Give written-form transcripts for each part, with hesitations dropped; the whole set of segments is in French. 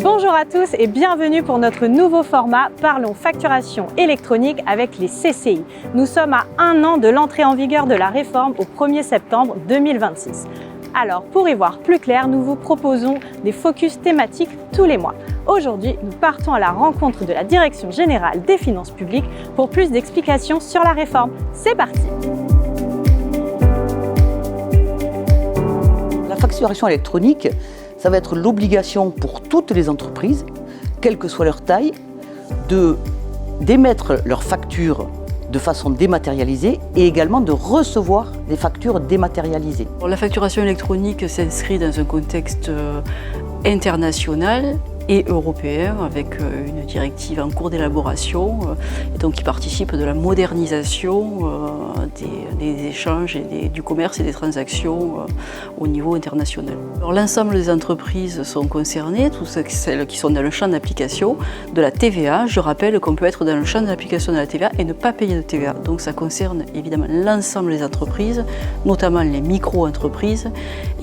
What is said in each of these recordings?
Bonjour à tous et bienvenue pour notre nouveau format Parlons facturation électronique avec les CCI. Nous sommes à 1 an de l'entrée en vigueur de la réforme au 1er septembre 2026. Alors pour y voir plus clair, nous vous proposons des focus thématiques tous les mois. Aujourd'hui, nous partons à la rencontre de la Direction générale des finances publiques pour plus d'explications sur la réforme. C'est parti! La facturation électronique, ça va être l'obligation pour toutes les entreprises, quelle que soit leur taille, d'émettre leurs factures de façon dématérialisée et également de recevoir des factures dématérialisées. La facturation électronique s'inscrit dans un contexte international et européen avec une directive en cours d'élaboration et donc qui participe de la modernisation des échanges et du commerce et des transactions au niveau international. L'ensemble des entreprises sont concernées, toutes celles qui sont dans le champ d'application de la TVA. Je rappelle qu'on peut être dans le champ d'application de la TVA et ne pas payer de TVA. Donc ça concerne évidemment l'ensemble des entreprises, notamment les micro-entreprises.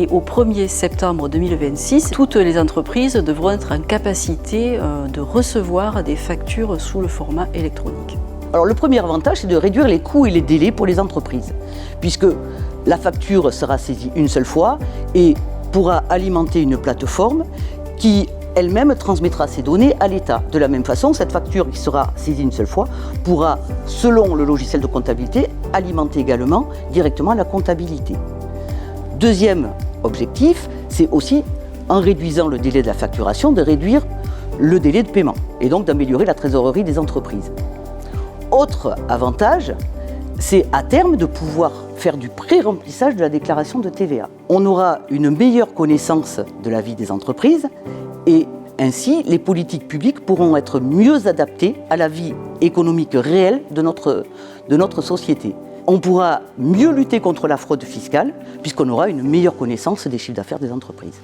Et au 1er septembre 2026, toutes les entreprises devront être en capacité de recevoir des factures sous le format électronique. Alors le premier avantage, c'est de réduire les coûts et les délais pour les entreprises, puisque la facture sera saisie une seule fois et pourra alimenter une plateforme qui elle-même transmettra ces données à l'État. De la même façon, cette facture qui sera saisie une seule fois pourra, selon le logiciel de comptabilité, alimenter également directement la comptabilité. Deuxième objectif, c'est aussi, en réduisant le délai de la facturation, de réduire le délai de paiement et donc d'améliorer la trésorerie des entreprises. Autre avantage, c'est à terme de pouvoir faire du pré-remplissage de la déclaration de TVA. On aura une meilleure connaissance de la vie des entreprises et ainsi les politiques publiques pourront être mieux adaptées à la vie économique réelle de notre société. On pourra mieux lutter contre la fraude fiscale puisqu'on aura une meilleure connaissance des chiffres d'affaires des entreprises.